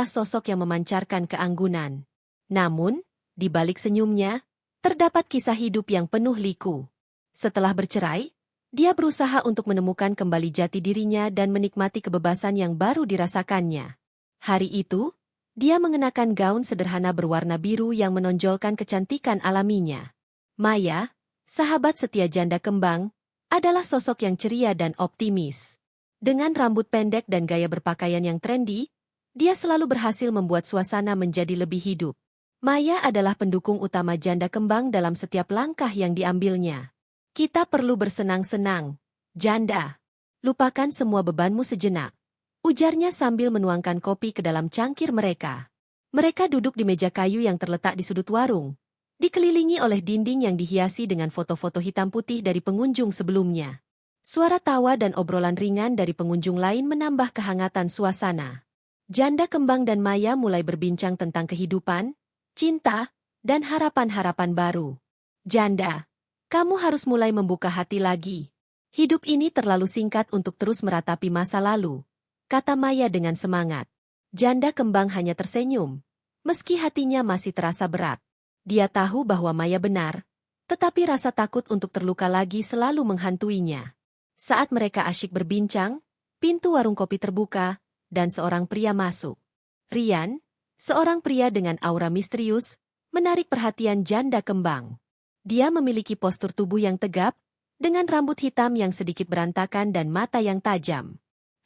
adalah sosok yang memancarkan keanggunan. Namun, di balik senyumnya, terdapat kisah hidup yang penuh liku. Setelah bercerai, dia berusaha untuk menemukan kembali jati dirinya dan menikmati kebebasan yang baru dirasakannya. Hari itu, dia mengenakan gaun sederhana berwarna biru yang menonjolkan kecantikan alaminya. Maya, sahabat setia janda kembang, adalah sosok yang ceria dan optimis. Dengan rambut pendek dan gaya berpakaian yang trendy, dia selalu berhasil membuat suasana menjadi lebih hidup. Maya adalah pendukung utama janda kembang dalam setiap langkah yang diambilnya. Kita perlu bersenang-senang, janda. Lupakan semua bebanmu sejenak, ujarnya sambil menuangkan kopi ke dalam cangkir mereka. Mereka duduk di meja kayu yang terletak di sudut warung, dikelilingi oleh dinding yang dihiasi dengan foto-foto hitam putih dari pengunjung sebelumnya. Suara tawa dan obrolan ringan dari pengunjung lain menambah kehangatan suasana. Janda kembang dan Maya mulai berbincang tentang kehidupan, cinta, dan harapan-harapan baru. Janda, kamu harus mulai membuka hati lagi. Hidup ini terlalu singkat untuk terus meratapi masa lalu, kata Maya dengan semangat. Janda kembang hanya tersenyum, meski hatinya masih terasa berat. Dia tahu bahwa Maya benar, tetapi rasa takut untuk terluka lagi selalu menghantuinya. Saat mereka asyik berbincang, pintu warung kopi terbuka, dan seorang pria masuk. Rian, seorang pria dengan aura misterius, menarik perhatian janda kembang. Dia memiliki postur tubuh yang tegap, dengan rambut hitam yang sedikit berantakan dan mata yang tajam.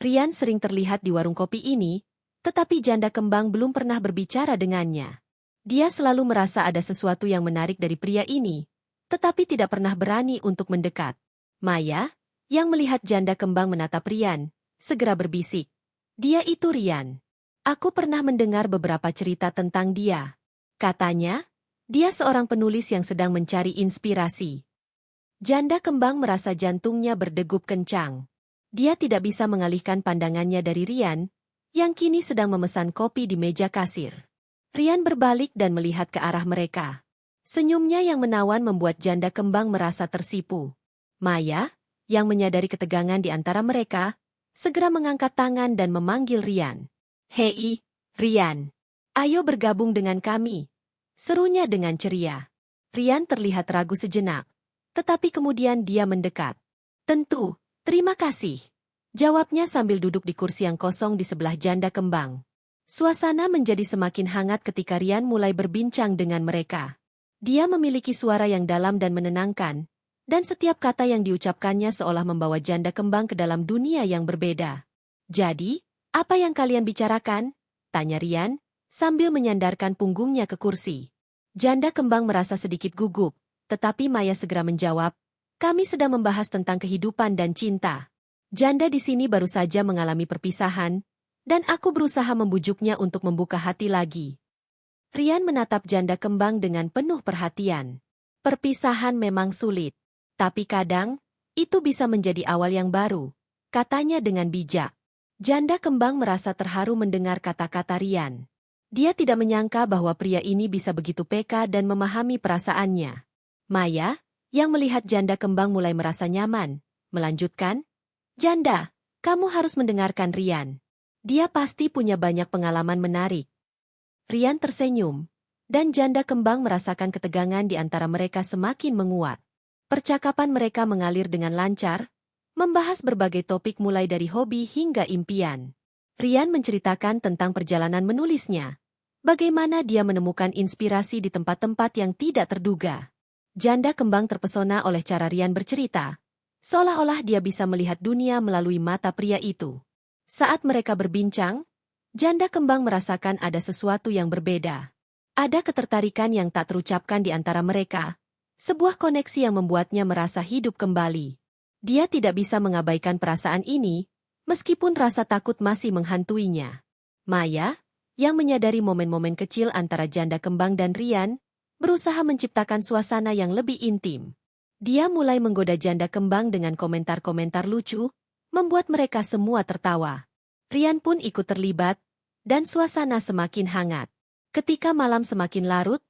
Rian sering terlihat di warung kopi ini, tetapi janda kembang belum pernah berbicara dengannya. Dia selalu merasa ada sesuatu yang menarik dari pria ini, tetapi tidak pernah berani untuk mendekat. Maya, yang melihat janda kembang menatap Rian, segera berbisik. Dia itu Rian. Aku pernah mendengar beberapa cerita tentang dia. Katanya, dia seorang penulis yang sedang mencari inspirasi. Janda kembang merasa jantungnya berdegup kencang. Dia tidak bisa mengalihkan pandangannya dari Rian, yang kini sedang memesan kopi di meja kasir. Rian berbalik dan melihat ke arah mereka. Senyumnya yang menawan membuat janda kembang merasa tersipu. Maya, yang menyadari ketegangan di antara mereka, segera mengangkat tangan dan memanggil Rian. Hei, Rian, ayo bergabung dengan kami, serunya dengan ceria. Rian terlihat ragu sejenak, tetapi kemudian dia mendekat. Tentu, terima kasih, jawabnya sambil duduk di kursi yang kosong di sebelah janda kembang. Suasana menjadi semakin hangat ketika Rian mulai berbincang dengan mereka. Dia memiliki suara yang dalam dan menenangkan, dan setiap kata yang diucapkannya seolah membawa janda kembang ke dalam dunia yang berbeda. Jadi, apa yang kalian bicarakan? Tanya Rian, sambil menyandarkan punggungnya ke kursi. Janda kembang merasa sedikit gugup, tetapi Maya segera menjawab, kami sedang membahas tentang kehidupan dan cinta. Janda di sini baru saja mengalami perpisahan, dan aku berusaha membujuknya untuk membuka hati lagi. Rian menatap janda kembang dengan penuh perhatian. Perpisahan memang sulit. Tapi kadang, itu bisa menjadi awal yang baru, katanya dengan bijak. Janda kembang merasa terharu mendengar kata-kata Rian. Dia tidak menyangka bahwa pria ini bisa begitu peka dan memahami perasaannya. Maya, yang melihat janda kembang mulai merasa nyaman, melanjutkan, Janda, kamu harus mendengarkan Rian. Dia pasti punya banyak pengalaman menarik. Rian tersenyum, dan janda kembang merasakan ketegangan di antara mereka semakin menguat. Percakapan mereka mengalir dengan lancar, membahas berbagai topik mulai dari hobi hingga impian. Rian menceritakan tentang perjalanan menulisnya, bagaimana dia menemukan inspirasi di tempat-tempat yang tidak terduga. Janda kembang terpesona oleh cara Rian bercerita, seolah-olah dia bisa melihat dunia melalui mata pria itu. Saat mereka berbincang, janda kembang merasakan ada sesuatu yang berbeda. Ada ketertarikan yang tak terucapkan di antara mereka. Sebuah koneksi yang membuatnya merasa hidup kembali. Dia tidak bisa mengabaikan perasaan ini, meskipun rasa takut masih menghantuinya. Maya, yang menyadari momen-momen kecil antara janda kembang dan Rian, berusaha menciptakan suasana yang lebih intim. Dia mulai menggoda janda kembang dengan komentar-komentar lucu, membuat mereka semua tertawa. Rian pun ikut terlibat, dan suasana semakin hangat. Ketika malam semakin larut,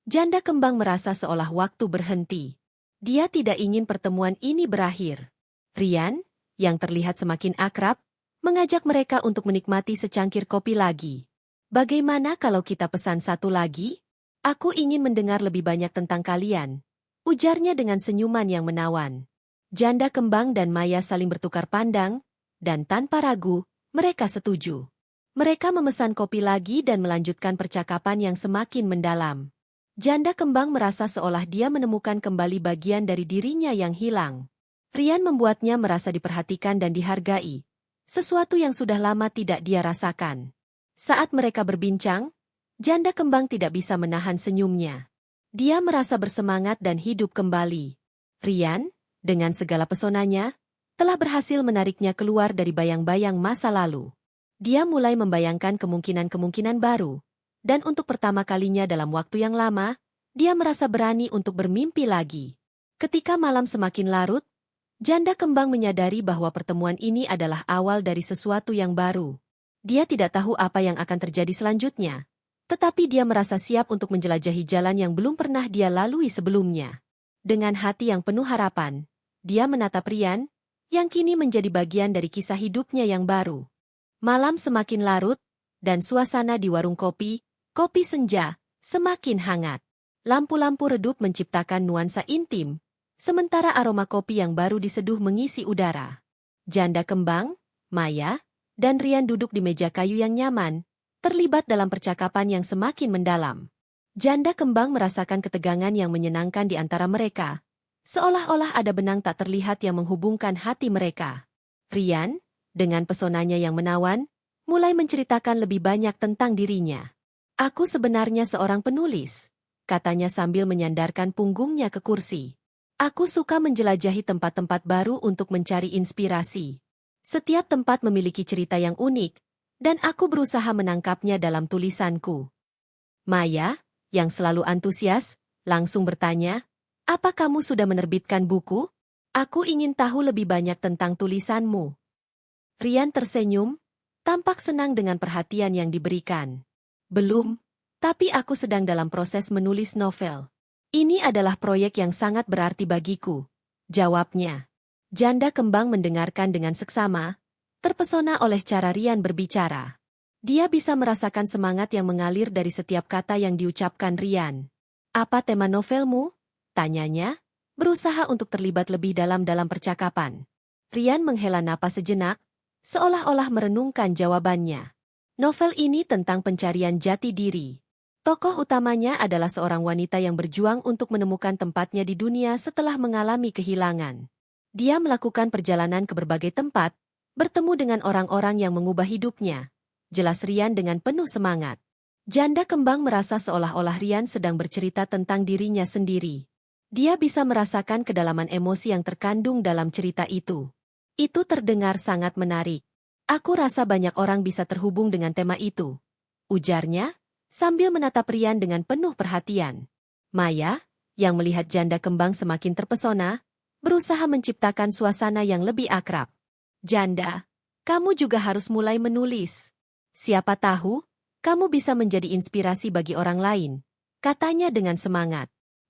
janda kembang merasa seolah waktu berhenti. Dia tidak ingin pertemuan ini berakhir. Rian, yang terlihat semakin akrab, mengajak mereka untuk menikmati secangkir kopi lagi. Bagaimana kalau kita pesan satu lagi? Aku ingin mendengar lebih banyak tentang kalian, ujarnya dengan senyuman yang menawan. Janda kembang dan Maya saling bertukar pandang, dan tanpa ragu, mereka setuju. Mereka memesan kopi lagi dan melanjutkan percakapan yang semakin mendalam. Janda kembang merasa seolah dia menemukan kembali bagian dari dirinya yang hilang. Rian membuatnya merasa diperhatikan dan dihargai, sesuatu yang sudah lama tidak dia rasakan. Saat mereka berbincang, janda kembang tidak bisa menahan senyumnya. Dia merasa bersemangat dan hidup kembali. Rian, dengan segala pesonanya, telah berhasil menariknya keluar dari bayang-bayang masa lalu. Dia mulai membayangkan kemungkinan-kemungkinan baru, dan untuk pertama kalinya dalam waktu yang lama, dia merasa berani untuk bermimpi lagi. Ketika malam semakin larut, janda kembang menyadari bahwa pertemuan ini adalah awal dari sesuatu yang baru. Dia tidak tahu apa yang akan terjadi selanjutnya, tetapi dia merasa siap untuk menjelajahi jalan yang belum pernah dia lalui sebelumnya. Dengan hati yang penuh harapan, dia menatap Rian, yang kini menjadi bagian dari kisah hidupnya yang baru. Malam semakin larut, dan suasana di warung kopi senja, semakin hangat. Lampu-lampu redup menciptakan nuansa intim, sementara aroma kopi yang baru diseduh mengisi udara. Janda kembang, Maya, dan Rian duduk di meja kayu yang nyaman, terlibat dalam percakapan yang semakin mendalam. Janda kembang merasakan ketegangan yang menyenangkan di antara mereka, seolah-olah ada benang tak terlihat yang menghubungkan hati mereka. Rian, dengan pesonanya yang menawan, mulai menceritakan lebih banyak tentang dirinya. Aku sebenarnya seorang penulis, katanya sambil menyandarkan punggungnya ke kursi. Aku suka menjelajahi tempat-tempat baru untuk mencari inspirasi. Setiap tempat memiliki cerita yang unik, dan aku berusaha menangkapnya dalam tulisanku. Maya, yang selalu antusias, langsung bertanya, "Apa kamu sudah menerbitkan buku? Aku ingin tahu lebih banyak tentang tulisanmu." Rian tersenyum, tampak senang dengan perhatian yang diberikan. "Belum, tapi aku sedang dalam proses menulis novel. Ini adalah proyek yang sangat berarti bagiku," jawabnya. Janda kembang mendengarkan dengan seksama, terpesona oleh cara Rian berbicara. Dia bisa merasakan semangat yang mengalir dari setiap kata yang diucapkan Rian. "Apa tema novelmu?" tanyanya, berusaha untuk terlibat lebih dalam percakapan. Rian menghela napas sejenak, seolah-olah merenungkan jawabannya. Novel ini tentang pencarian jati diri. Tokoh utamanya adalah seorang wanita yang berjuang untuk menemukan tempatnya di dunia setelah mengalami kehilangan. Dia melakukan perjalanan ke berbagai tempat, bertemu dengan orang-orang yang mengubah hidupnya. Jelas Rian dengan penuh semangat. Janda kembang merasa seolah-olah Rian sedang bercerita tentang dirinya sendiri. Dia bisa merasakan kedalaman emosi yang terkandung dalam cerita itu. Itu terdengar sangat menarik. "Aku rasa banyak orang bisa terhubung dengan tema itu," ujarnya, sambil menatap Rian dengan penuh perhatian. Maya, yang melihat janda kembang semakin terpesona, berusaha menciptakan suasana yang lebih akrab. "Janda, kamu juga harus mulai menulis. Siapa tahu, kamu bisa menjadi inspirasi bagi orang lain," katanya dengan semangat.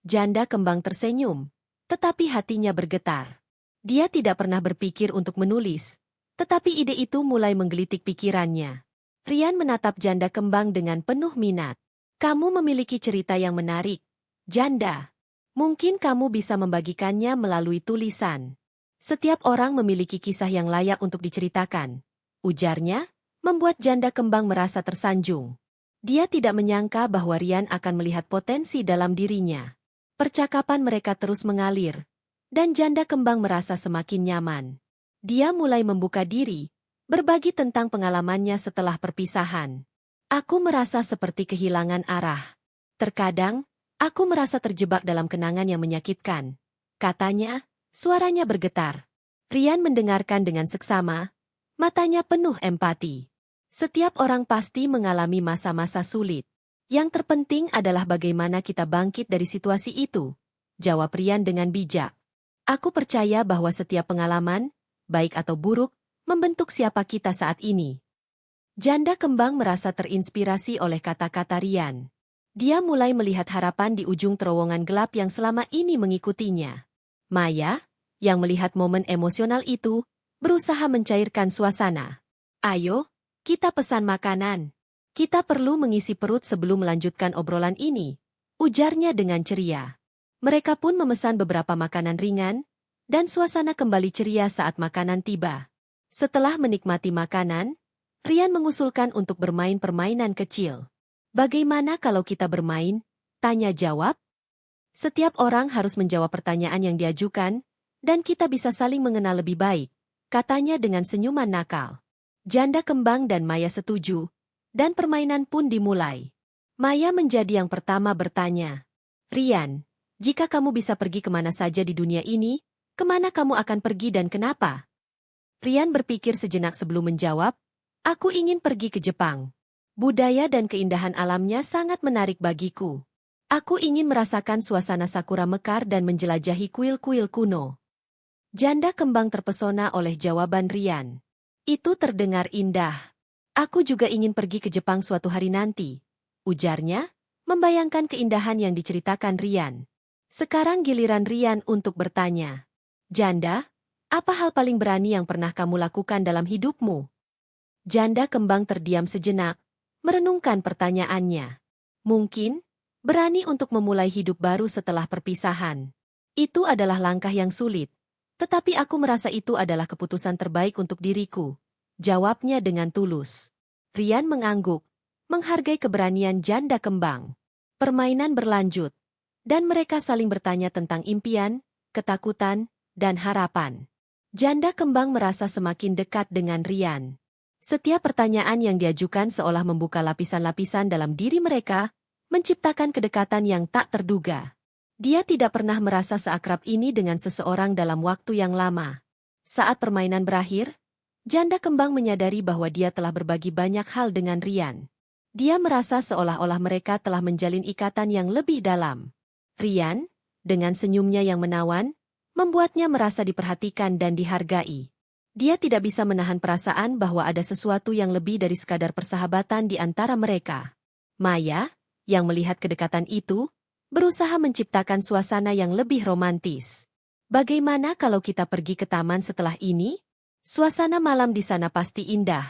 Janda kembang tersenyum, tetapi hatinya bergetar. Dia tidak pernah berpikir untuk menulis, tetapi ide itu mulai menggelitik pikirannya. Rian menatap janda kembang dengan penuh minat. "Kamu memiliki cerita yang menarik, Janda. Mungkin kamu bisa membagikannya melalui tulisan. Setiap orang memiliki kisah yang layak untuk diceritakan," ujarnya, membuat janda kembang merasa tersanjung. Dia tidak menyangka bahwa Rian akan melihat potensi dalam dirinya. Percakapan mereka terus mengalir, dan janda kembang merasa semakin nyaman. Dia mulai membuka diri, berbagi tentang pengalamannya setelah perpisahan. "Aku merasa seperti kehilangan arah. Terkadang, aku merasa terjebak dalam kenangan yang menyakitkan," katanya, suaranya bergetar. Rian mendengarkan dengan seksama, matanya penuh empati. Setiap orang pasti mengalami masa-masa sulit. Yang terpenting adalah bagaimana kita bangkit dari situasi itu, jawab Rian dengan bijak. "Aku percaya bahwa setiap pengalaman, baik atau buruk, membentuk siapa kita saat ini." Janda kembang merasa terinspirasi oleh kata-kata Rian. Dia mulai melihat harapan di ujung terowongan gelap yang selama ini mengikutinya. Maya, yang melihat momen emosional itu, berusaha mencairkan suasana. "Ayo, kita pesan makanan. Kita perlu mengisi perut sebelum melanjutkan obrolan ini, ujarnya dengan ceria. Mereka pun memesan beberapa makanan ringan, dan suasana kembali ceria saat makanan tiba. Setelah menikmati makanan, Rian mengusulkan untuk bermain permainan kecil. Bagaimana kalau kita bermain? Tanya jawab. Setiap orang harus menjawab pertanyaan yang diajukan, dan kita bisa saling mengenal lebih baik, katanya dengan senyuman nakal. Janda kembang dan Maya setuju, dan permainan pun dimulai. Maya menjadi yang pertama bertanya, Rian, jika kamu bisa pergi kemana saja di dunia ini, kemana kamu akan pergi dan kenapa? Rian berpikir sejenak sebelum menjawab, aku ingin pergi ke Jepang. Budaya dan keindahan alamnya sangat menarik bagiku. Aku ingin merasakan suasana sakura mekar dan menjelajahi kuil-kuil kuno. Janda kembang terpesona oleh jawaban Rian. Itu terdengar indah. Aku juga ingin pergi ke Jepang suatu hari nanti, ujarnya, membayangkan keindahan yang diceritakan Rian. Sekarang giliran Rian untuk bertanya. Janda, apa hal paling berani yang pernah kamu lakukan dalam hidupmu? Janda kembang terdiam sejenak, merenungkan pertanyaannya. Mungkin, berani untuk memulai hidup baru setelah perpisahan. Itu adalah langkah yang sulit, tetapi aku merasa itu adalah keputusan terbaik untuk diriku. Jawabnya dengan tulus. Rian mengangguk, menghargai keberanian janda kembang. Permainan berlanjut, dan mereka saling bertanya tentang impian, ketakutan, dan harapan. Janda kembang merasa semakin dekat dengan Rian. Setiap pertanyaan yang diajukan seolah membuka lapisan-lapisan dalam diri mereka, menciptakan kedekatan yang tak terduga. Dia tidak pernah merasa seakrab ini dengan seseorang dalam waktu yang lama. Saat permainan berakhir, janda kembang menyadari bahwa dia telah berbagi banyak hal dengan Rian. Dia merasa seolah-olah mereka telah menjalin ikatan yang lebih dalam. Rian, dengan senyumnya yang menawan, membuatnya merasa diperhatikan dan dihargai. Dia tidak bisa menahan perasaan bahwa ada sesuatu yang lebih dari sekadar persahabatan di antara mereka. Maya, yang melihat kedekatan itu, berusaha menciptakan suasana yang lebih romantis. Bagaimana kalau kita pergi ke taman setelah ini? Suasana malam di sana pasti indah.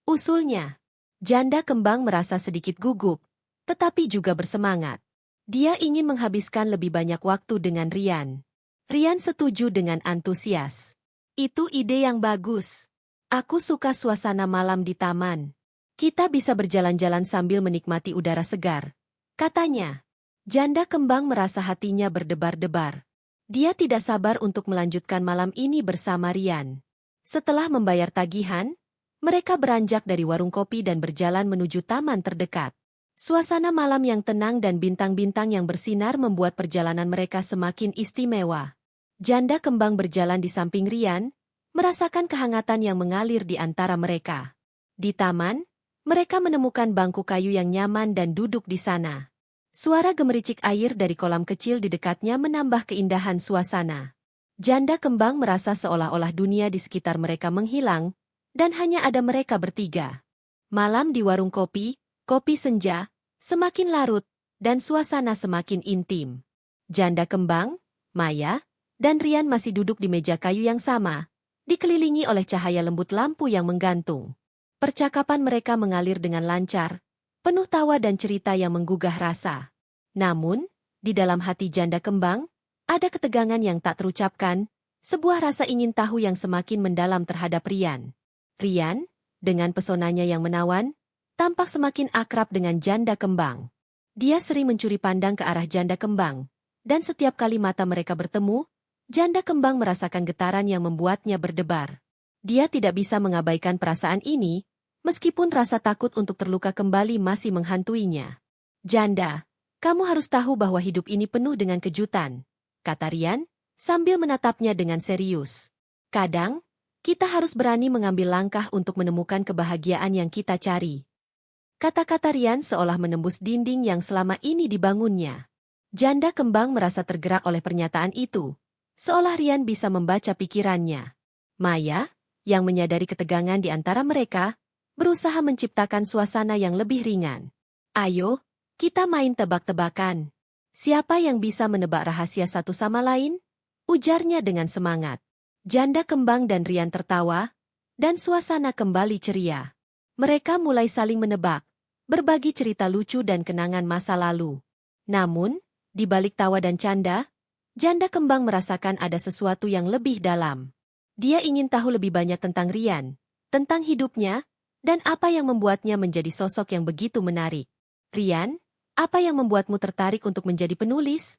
Usulnya. Janda kembang merasa sedikit gugup, tetapi juga bersemangat. Dia ingin menghabiskan lebih banyak waktu dengan Rian. Rian setuju dengan antusias. Itu ide yang bagus. Aku suka suasana malam di taman. Kita bisa berjalan-jalan sambil menikmati udara segar, katanya. Janda kembang merasa hatinya berdebar-debar. Dia tidak sabar untuk melanjutkan malam ini bersama Rian. Setelah membayar tagihan, mereka beranjak dari warung kopi dan berjalan menuju taman terdekat. Suasana malam yang tenang dan bintang-bintang yang bersinar membuat perjalanan mereka semakin istimewa. Janda kembang berjalan di samping Rian, merasakan kehangatan yang mengalir di antara mereka. Di taman, mereka menemukan bangku kayu yang nyaman dan duduk di sana. Suara gemericik air dari kolam kecil di dekatnya menambah keindahan suasana. Janda kembang merasa seolah-olah dunia di sekitar mereka menghilang, dan hanya ada mereka bertiga. Malam di warung kopi, kopi senja, semakin larut, dan suasana semakin intim. Janda kembang, Maya, dan Rian masih duduk di meja kayu yang sama, dikelilingi oleh cahaya lembut lampu yang menggantung. Percakapan mereka mengalir dengan lancar, penuh tawa dan cerita yang menggugah rasa. Namun, di dalam hati janda kembang, ada ketegangan yang tak terucapkan, sebuah rasa ingin tahu yang semakin mendalam terhadap Rian. Rian, dengan pesonanya yang menawan, tampak semakin akrab dengan janda kembang. Dia sering mencuri pandang ke arah janda kembang, dan setiap kali mata mereka bertemu, janda kembang merasakan getaran yang membuatnya berdebar. Dia tidak bisa mengabaikan perasaan ini, meskipun rasa takut untuk terluka kembali masih menghantuinya. Janda, kamu harus tahu bahwa hidup ini penuh dengan kejutan, kata Rian, sambil menatapnya dengan serius. Kadang, kita harus berani mengambil langkah untuk menemukan kebahagiaan yang kita cari. Kata-kata Rian seolah menembus dinding yang selama ini dibangunnya. Janda kembang merasa tergerak oleh pernyataan itu, seolah Rian bisa membaca pikirannya. Maya, yang menyadari ketegangan di antara mereka, berusaha menciptakan suasana yang lebih ringan. Ayo, kita main tebak-tebakan. Siapa yang bisa menebak rahasia satu sama lain? Ujarnya dengan semangat. Janda kembang dan Rian tertawa, dan suasana kembali ceria. Mereka mulai saling menebak, berbagi cerita lucu dan kenangan masa lalu. Namun, di balik tawa dan canda, janda kembang merasakan ada sesuatu yang lebih dalam. Dia ingin tahu lebih banyak tentang Rian, tentang hidupnya, dan apa yang membuatnya menjadi sosok yang begitu menarik. Rian, apa yang membuatmu tertarik untuk menjadi penulis?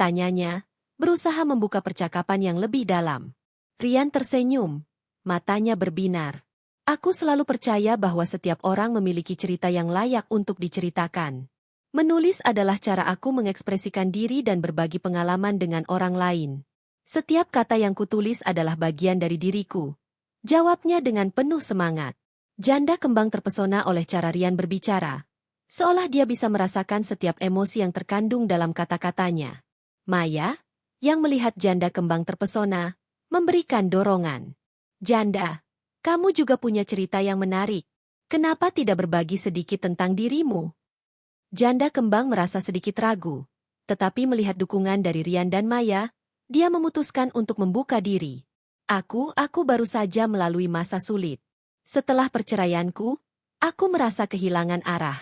Tanyanya, berusaha membuka percakapan yang lebih dalam. Rian tersenyum, matanya berbinar. Aku selalu percaya bahwa setiap orang memiliki cerita yang layak untuk diceritakan. Menulis adalah cara aku mengekspresikan diri dan berbagi pengalaman dengan orang lain. Setiap kata yang kutulis adalah bagian dari diriku. Jawabnya dengan penuh semangat. Janda kembang terpesona oleh cara Rian berbicara. Seolah dia bisa merasakan setiap emosi yang terkandung dalam kata-katanya. Maya, yang melihat janda kembang terpesona, memberikan dorongan. Janda, kamu juga punya cerita yang menarik. Kenapa tidak berbagi sedikit tentang dirimu? Janda kembang merasa sedikit ragu. Tetapi melihat dukungan dari Rian dan Maya, dia memutuskan untuk membuka diri. Aku baru saja melalui masa sulit. Setelah perceraianku, aku merasa kehilangan arah.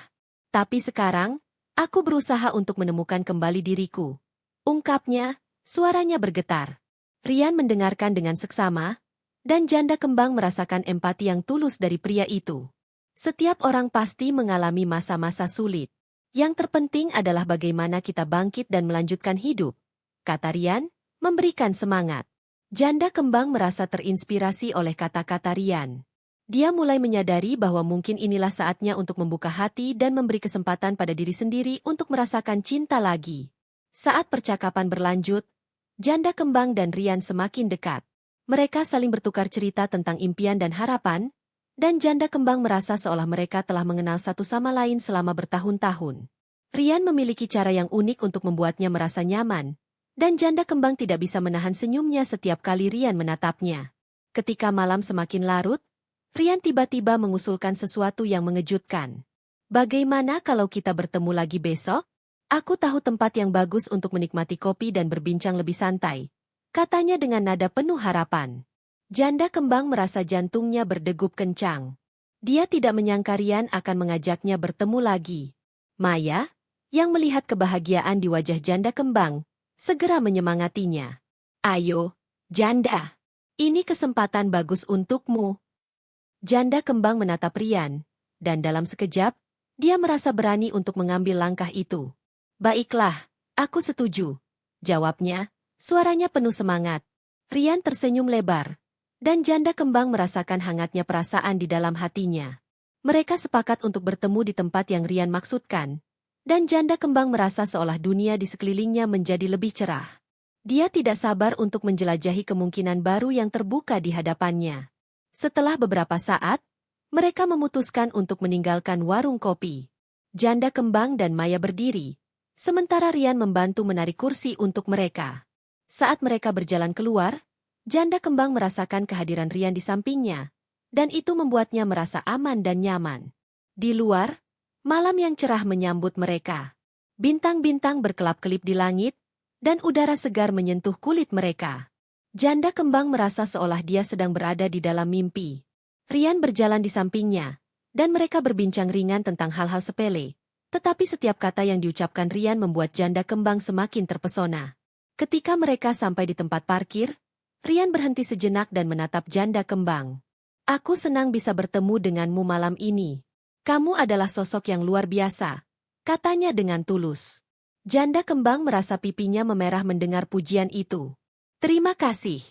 Tapi sekarang, aku berusaha untuk menemukan kembali diriku. Ungkapnya, suaranya bergetar. Rian mendengarkan dengan seksama, dan janda kembang merasakan empati yang tulus dari pria itu. Setiap orang pasti mengalami masa-masa sulit. Yang terpenting adalah bagaimana kita bangkit dan melanjutkan hidup, kata Rian, memberikan semangat. Janda kembang merasa terinspirasi oleh kata-kata Rian. Dia mulai menyadari bahwa mungkin inilah saatnya untuk membuka hati dan memberi kesempatan pada diri sendiri untuk merasakan cinta lagi. Saat percakapan berlanjut, janda kembang dan Rian semakin dekat. Mereka saling bertukar cerita tentang impian dan harapan, dan janda kembang merasa seolah mereka telah mengenal satu sama lain selama bertahun-tahun. Rian memiliki cara yang unik untuk membuatnya merasa nyaman, dan janda kembang tidak bisa menahan senyumnya setiap kali Rian menatapnya. Ketika malam semakin larut, Rian tiba-tiba mengusulkan sesuatu yang mengejutkan. Bagaimana kalau kita bertemu lagi besok? Aku tahu tempat yang bagus untuk menikmati kopi dan berbincang lebih santai, katanya dengan nada penuh harapan. Janda kembang merasa jantungnya berdegup kencang. Dia tidak menyangka Rian akan mengajaknya bertemu lagi. Maya, yang melihat kebahagiaan di wajah janda kembang, segera menyemangatinya. Ayo, janda. Ini kesempatan bagus untukmu. Janda kembang menatap Rian, dan dalam sekejap, dia merasa berani untuk mengambil langkah itu. Baiklah, aku setuju, jawabnya. Suaranya penuh semangat. Rian tersenyum lebar, dan janda kembang merasakan hangatnya perasaan di dalam hatinya. Mereka sepakat untuk bertemu di tempat yang Rian maksudkan, dan janda kembang merasa seolah dunia di sekelilingnya menjadi lebih cerah. Dia tidak sabar untuk menjelajahi kemungkinan baru yang terbuka di hadapannya. Setelah beberapa saat, mereka memutuskan untuk meninggalkan warung kopi. Janda kembang dan Maya berdiri, sementara Rian membantu menarik kursi untuk mereka. Saat mereka berjalan keluar, janda kembang merasakan kehadiran Rian di sampingnya, dan itu membuatnya merasa aman dan nyaman. Di luar, malam yang cerah menyambut mereka. Bintang-bintang berkelap-kelip di langit, dan udara segar menyentuh kulit mereka. Janda kembang merasa seolah dia sedang berada di dalam mimpi. Rian berjalan di sampingnya, dan mereka berbincang ringan tentang hal-hal sepele, tetapi setiap kata yang diucapkan Rian membuat janda kembang semakin terpesona. Ketika mereka sampai di tempat parkir, Rian berhenti sejenak dan menatap janda kembang. Aku senang bisa bertemu denganmu malam ini. Kamu adalah sosok yang luar biasa, katanya dengan tulus. Janda kembang merasa pipinya memerah mendengar pujian itu. Terima kasih,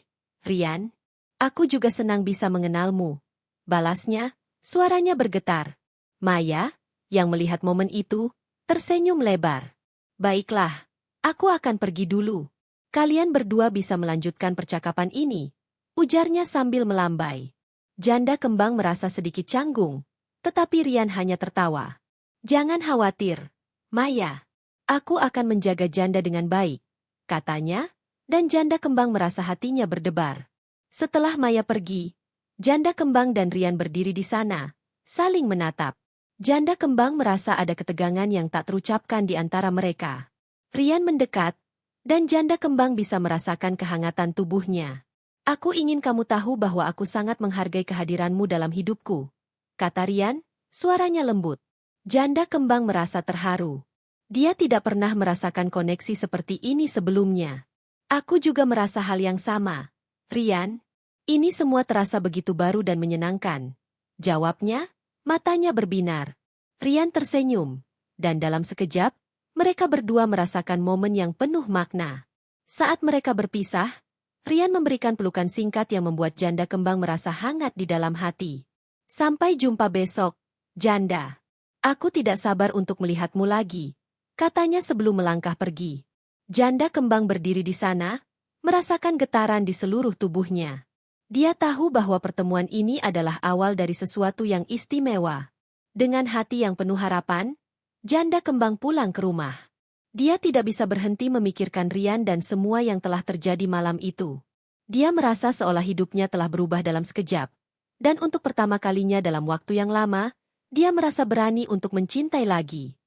Rian. Aku juga senang bisa mengenalmu, balasnya, suaranya bergetar. Maya, yang melihat momen itu, tersenyum lebar. Baiklah, aku akan pergi dulu. Kalian berdua bisa melanjutkan percakapan ini, ujarnya sambil melambai. Janda kembang merasa sedikit canggung, tetapi Rian hanya tertawa. Jangan khawatir, Maya. Aku akan menjaga janda dengan baik, katanya, dan janda kembang merasa hatinya berdebar. Setelah Maya pergi, janda kembang dan Rian berdiri di sana, saling menatap. Janda kembang merasa ada ketegangan yang tak terucapkan di antara mereka. Rian mendekat, dan janda kembang bisa merasakan kehangatan tubuhnya. Aku ingin kamu tahu bahwa aku sangat menghargai kehadiranmu dalam hidupku, kata Rian, suaranya lembut. Janda kembang merasa terharu. Dia tidak pernah merasakan koneksi seperti ini sebelumnya. Aku juga merasa hal yang sama. Rian, ini semua terasa begitu baru dan menyenangkan. Jawabnya, matanya berbinar. Rian tersenyum, dan dalam sekejap, mereka berdua merasakan momen yang penuh makna. Saat mereka berpisah, Rian memberikan pelukan singkat yang membuat janda kembang merasa hangat di dalam hati. Sampai jumpa besok, janda. Aku tidak sabar untuk melihatmu lagi, katanya sebelum melangkah pergi. Janda kembang berdiri di sana, merasakan getaran di seluruh tubuhnya. Dia tahu bahwa pertemuan ini adalah awal dari sesuatu yang istimewa. Dengan hati yang penuh harapan, janda kembang pulang ke rumah. Dia tidak bisa berhenti memikirkan Rian dan semua yang telah terjadi malam itu. Dia merasa seolah hidupnya telah berubah dalam sekejap. Dan untuk pertama kalinya dalam waktu yang lama, dia merasa berani untuk mencintai lagi.